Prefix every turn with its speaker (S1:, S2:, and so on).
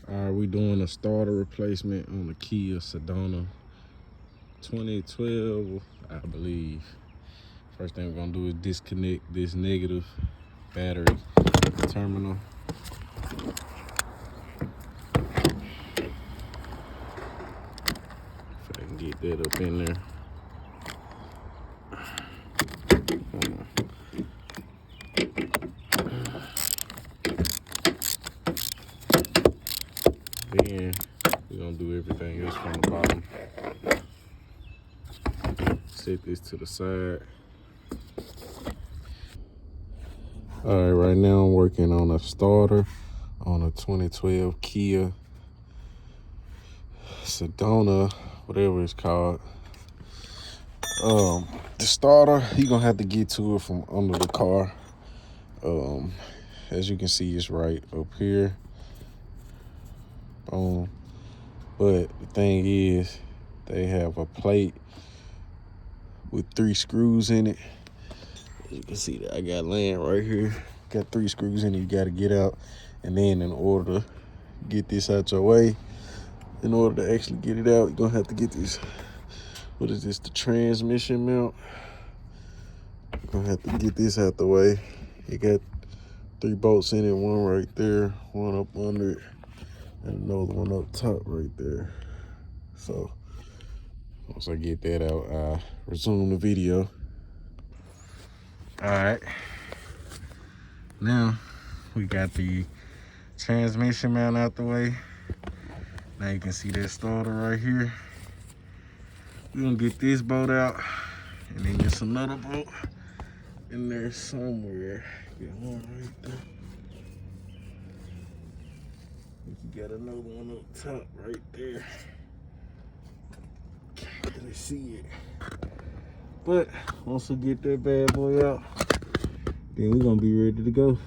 S1: All right, we doing a starter replacement on the Kia Sedona 2012, I believe. First thing we're gonna do is disconnect this negative battery terminal. If I can get that up in there. Then we're gonna do everything else from the bottom. Set this to the side. All right, right now I'm working on a starter on a 2012 Kia Sedona, whatever it's called. The starter, you're gonna have to get to it from under the car. As you can see, it's right up here. Boom. But the thing is, they have a plate with 3 screws in it. As you can see that I got laying right here. Got 3 screws in it, you gotta get out. And then in order to get this out your way, in order to actually get it out, you're gonna have to get this, what is this, the transmission mount? You're gonna have to get this out the way. You got 3 bolts in it, one right there, one up under it, and another one up top right there. So once I get that out, I resume the video. All right, now we got the transmission mount out the way. Now you can see that starter right here. We're gonna get this bolt out, and then there's another bolt in there somewhere. Got one right there. You got another one up top right there. Can't really see it. But once we get that bad boy out, then we're gonna be ready to go.